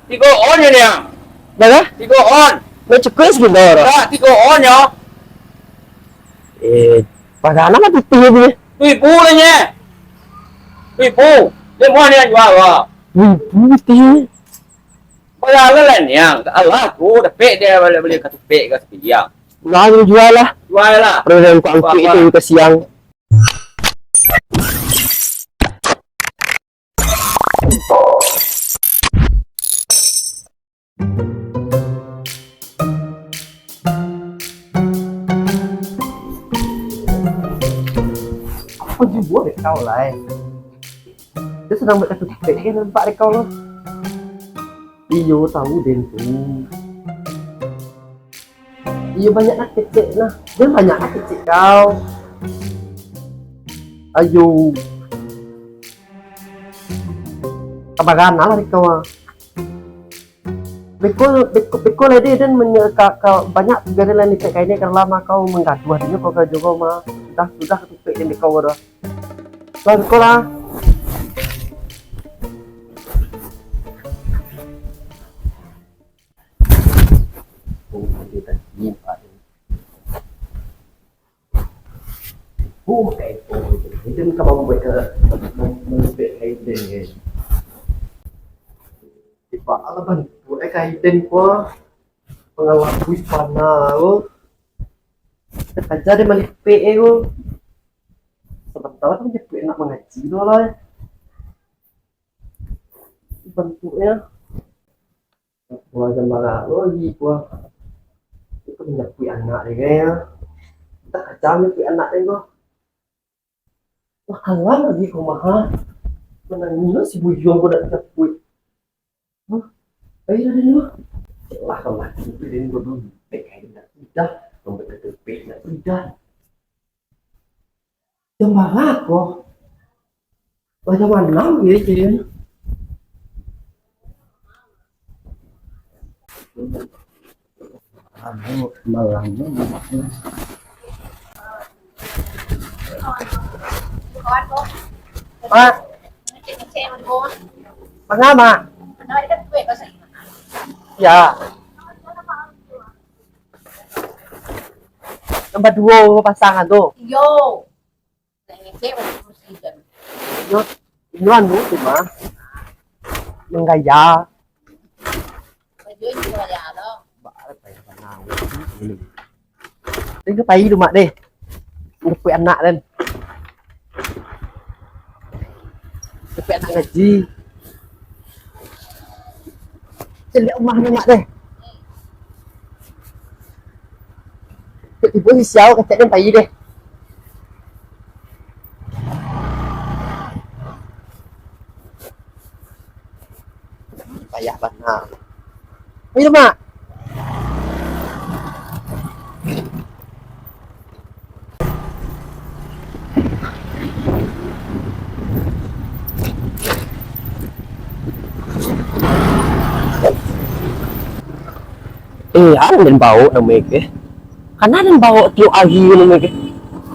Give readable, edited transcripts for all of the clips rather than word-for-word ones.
Tigo on ya dia. Dah Tigo on. macam kuis gitu orang. Dah tigo on ya. Pagana mah putih dia. Tui pu lah nha. Tui pu. Dia mau ni jual wah. Putih. Pada lah yang Allah tu dah pek dia beli kat pek kat sepiang. Lalu jual lah. Jual lah. Program kuangki itu ke siang. Apa juga dek kau lah. Dia sedang berkata tupik kan nampak dek kau lah. Iyo tahu den tu. Iyo banyak nak kecek nah. Dia banyak nak kecek kau. Ayo. Kabagana lah dek kau ah. Beko lah dia dan kau banyak gara lain dekat kainnya karena lama kau menggaduh hatinya kau juga mah sudah ketupik dan kau dah. Lalu kau lah. Kayak itu kan kau buat membuat kain ni. Tiba ala bantu kain ko pengalakui pana ko. Kerja dia malik PE ko. Sebentar kan dia nak mengaji tu lah. Bentuknya gua sama lagi gua itu menyakui anak dia kayaknya. Kita kerja menyakui anak dia ko. Wah kalah lagi kau mahal. Menangnya si bujung ko dah nyakui. Hah? Ayo dah dulu. Celah kau lagi pilih gua dulu. Kayak dah membuat ketepik nak tidak. Jam berapa kok? Jam 6 ya jadi. Aduh, malangnya. Pak. Mengapa? Ya. Nomor 2 pasangan tuh. Yo. Ini anu cuma menggaya. Ini payi rumah deh. Untuk anak dan. Untuk anak gaji. Celik rumah deh. Ibu si siau kecek dan payi deh. Payah benar. Ayo mak. Ada dan bau namanya. Karena dan bawa tiup agi namanya.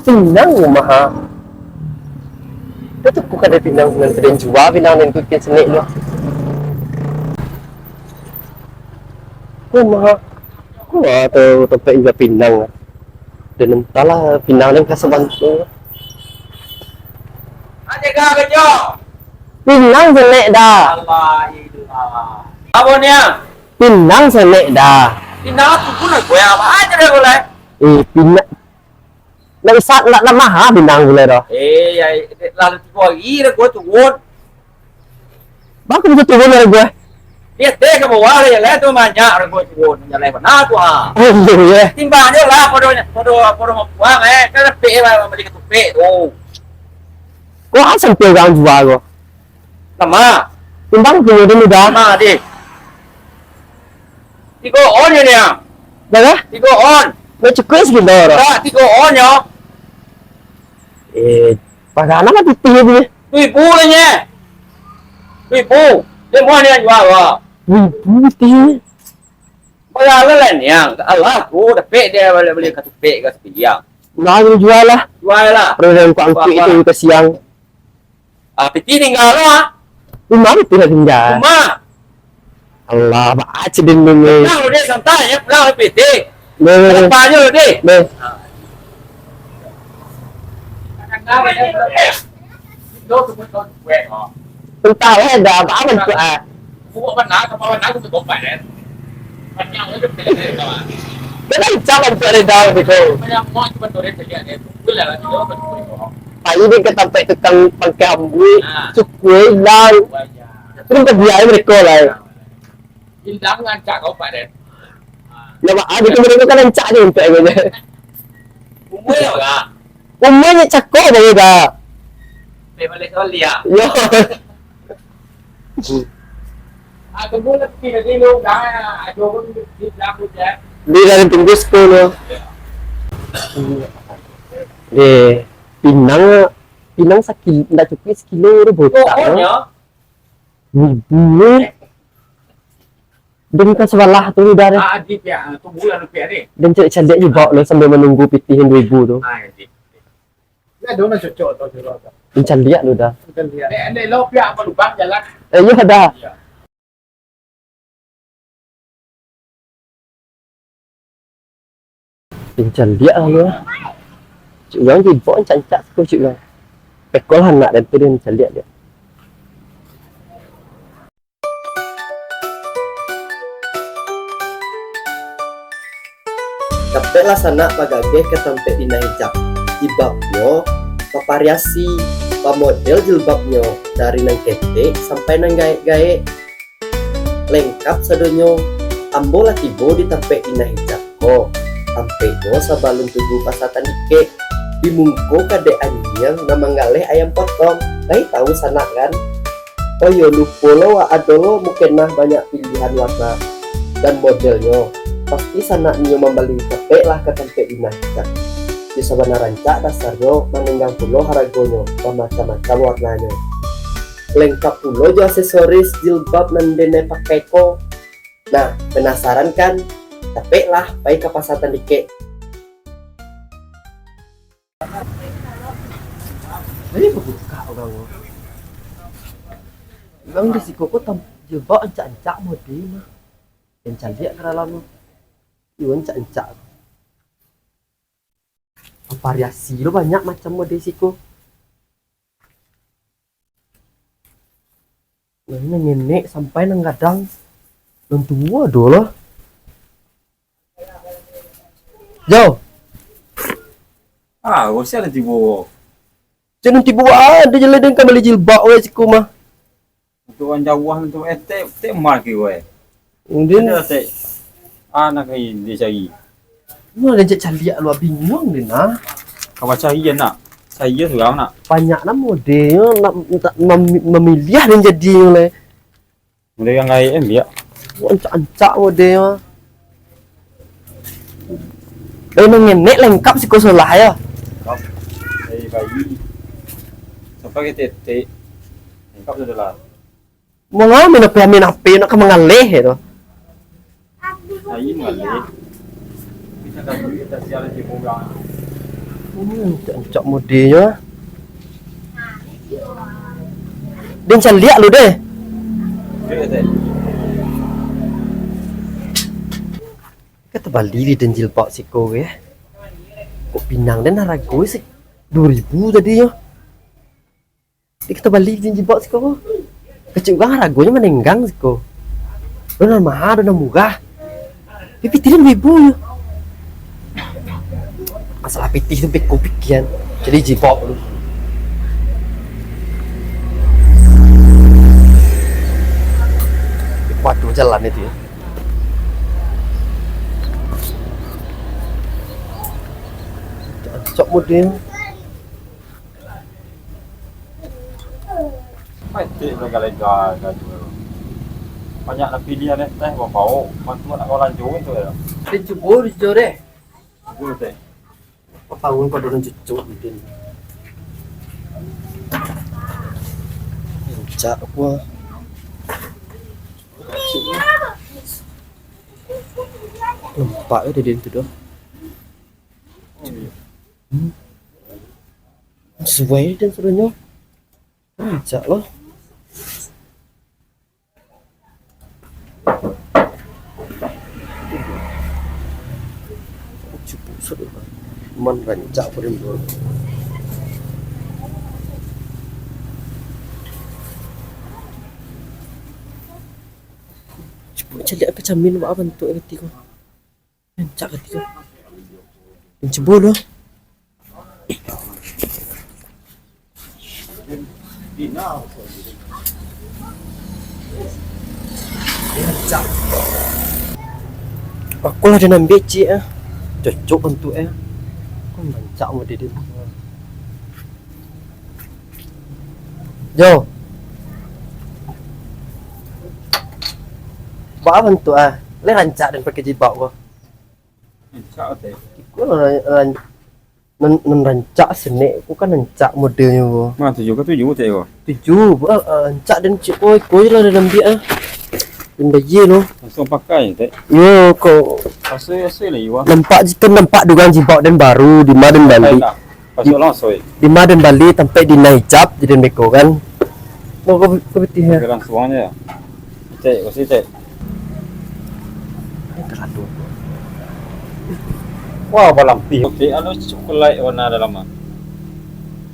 Pinang rumah. Itu bukan ada pinang dengan terden jual pinang dan kucing senik loh. Rumah. Wah tu tempat juga pinang. Dan entahlah pinang dan kasih bantu. Ada kah kerja? Pinang senik dah. Allah ilah. Apa ni? Pinang senik dah. Pinang tu pun nak goyang apa aja dah boleh. Pinang. Nak isat nak mahal pinang boleh dah. Ya lalu tu lagi dah gua tu won. Bagus tu turun dari gue. Dia teh ke bawah ya lah tu banyak orang gua tu won. Jalan mana tu ah. Oh iya. Timbang dia lah podo mau buang kan pe lah beli ke pe tu. Kau asal pegang jual kau. Lama. Timbang punya dulu dah. Lama deh. Tigo on ya dia. Dah? Tigo on. Macam kuis gitu orang. Dah tigo on ya. Pagana mah putih dia. Tui pu lah nha. Tui pu. Dia mau ni jual wah. Putih. Pada lah yang Allah tu dah pek dia beli kat pek kat sepiang. Lalu jual lah. Jual lah. Program kuangki itu ke siang. Peti tinggal lah. Rumah itu dah tinggal. Rumah. Allah, baca din ni. Pulang dia santai ya, pulang PT. Ni. Apa aja lo deh. Ni. Entah lah dah apa tu ah. Buat benar, kapal benar aku tutup kan. Banyak itu betul. Kita jangan cari dah begitu. Banyak mau cuma tu dia saja ni. Boleh lah, itu betul. Pak ini kita sampai tukang pangkamui, cukup lang. Terus kebiayaan mereka lah. Hilang ngancak kau Pak Den. Ya Pak, ada mereka kan ngancak ni untuk aku je. Umur ya Kak. Umurnya cakap bagi dah. Balik kali ya. Yo. Aku boleh pergi lagi lu dah. Aku pun di belakang je. Di dalam tunggu sekolah. Di Pinang sakit, tak cukup sekilo tu botak. Oh ya. Dan kan sebelah tu dah. Adik ya, tu bulan rupiah ni. Dan cek-cek juga lo sambil menunggu pitihin 2000 tu. Adik. Ya, dona cocok tu juga. Dan lihat lo dah. Kita lihat. Ni lo pihak apa lubang jalan. Ya dah. Dan lihat lah lo. Cik yang jibok cancak sekolah cik yang. Pekol anak dan tu dia lihat dia. Kapela sana pagage ketempe dina hijab. Jilbabnya variasi model jilbabnya dari nang ketek sampai nang gae-gae. Lengkap sadonyo ambo latibo ditempe dina hijab ko. Tampeno sabalun tubuh pasatan dike. Dimungko kade anyang nama ngaleh ayam potong. Baik tahu sana kan? Oh yo lupa lo adolo mungkin mah banyak pilihan warna dan modelnya. Pasti sana nyo membeli tepe lah ke tempe dinahkan. Di sabana rancak dasarnya menenggang pulo haragonyo macam-macam warnanya. Lengkap pulo jo aksesoris jilbab nandene pakai ko. Nah penasaran kan? Tepe lah baik ke pasatan dike. Ini buka orang. Bang risiko ko jilbab ancak-ancak model mah. Yang cantik ke dalam Iwan cancak. Variasi lo banyak macam model siko. Nah, nenek sampai nang gadang dan tua dulu. Yo. Usah nanti bu. Jangan tiba ada jalan dengan kembali jilbab we siko mah. Untuk orang jauh untuk te mark gue. Kemudian anak ini dia cari. Mana dia cari lu bingung ni nah. Kau cari ya nak. Saya tu nak. Banyak nama modelnya nak memilih dan jadi oleh. Model yang lain dia. Ancak-ancak modelnya. Nenek lengkap siko salah ya. Dari bayi sampai ke tete. Lengkap sudah lah. Mau amin apa nak mengalih itu. Saya mengalih. Bisa dah kita siaran di bawah. Cocok modelnya. Dan saya lihat lu deh. Kata Bali di dan jilbab siko ya. Kok Pinang dan harga sih 2000 tadinya. Di kata Bali di jilbab siko. Kecil kan harganya menenggang siko. Donan mahal, donan murah. Pitirin ibu ya. Masalah pitih itu pikiran. Jadi jilbab lu. Waduh jalan itu ya. Cocok model. Mati lega-lega banyak nak pilihan teh bau mantu nak kau lanjut itu ya. Dijubur jore. Jujur teh. Papaun pada orang cucuk gitu. Cak apa? Lempak ada di situ doh. Sesuai dan sebenarnya. Cak loh. Cukup sudah man rancak berimbang. Cukup cari apa camin apa bentuk ketika rancak ketika dan jebol loh. Rancak. Aku lah ada nampak cik ah. Cocok bentuknya. Kau rancak mau dia. Jo. Bawa bentuk ah. Le rancak dan pakai jibak kau. Rancak teh. Kau rancak senek. Kau kan rancak modelnya kau. Mana 7 ke 7 teh kau? 7. Rancak dan cik kau lah ada nampak ah. Dan bayi lo. Langsung pakai teh. Yo kau Asal lah iwa. nampak dugaan jibak dan baru di Maden Bali. Pasal langsung. Di Maden Bali sampai di Naijab jadi beko kan. Mau kau betul ya? Geran suangnya. Teh, masih teh. Terlalu. Wah, balampi. Teh anu coklat warna dalam ah.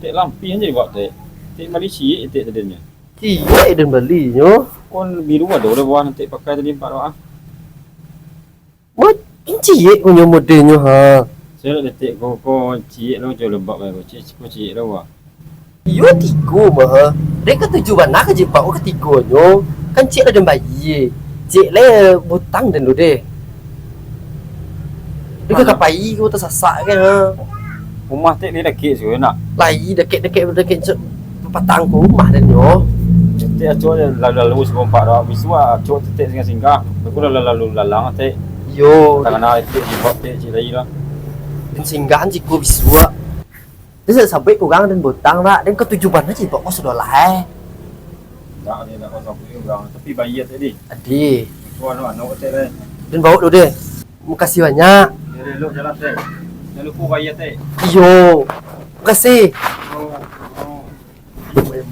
Teh lampi aja buat teh. Teh Malaysia teh tadinya. Iya dan Bali yo. Kon biru ada udah bawa nanti pakai tadi 4 doa. Mau ciye punya modelnya ha. Saya detik kau cik lo jual lembab baru cik lo wah. Yo tiga mah. Mereka tujuan nak je pak ketiganya. Kan cik ada bayi. Cik le butang dan lu deh. Dia kapai kau tersasak kan ha. Rumah tek ni dekik sih nak. Lai dekat petang rumah dan yo. Tek acok lalu sebab 4 doa. Biswa acok tek singgah. Aku lalu lalang tek. Yo. Tak kenal tek jibak tek cik lagi lah. Dan singgahan si ku biswa. Dia sampai kurang dan butang lah. Dan ketujuan aja pak kau sudah lah. Tak ni nak kau orang tapi bayi tadi. Adi. Kau anu tek le. Dan bawa dulu deh. Makasih banyak. Dia elok jalan tek. Jangan lupa bayi tek. Yo. Makasih. Oh.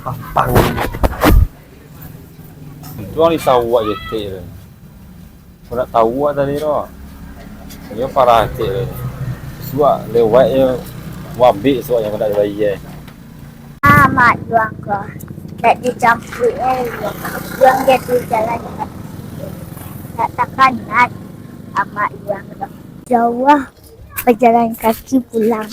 Papang. Tuang ni tahu aja tek le. Kau nak tahu tadi tu. Dia parah tek le. Suak lewat je. Wabik suak yang kau nak bayi Mak juang ke. Tak dicampur juang dia tu jalan tak tekanan. Amat juang ke. Jauh berjalan kaki pulang.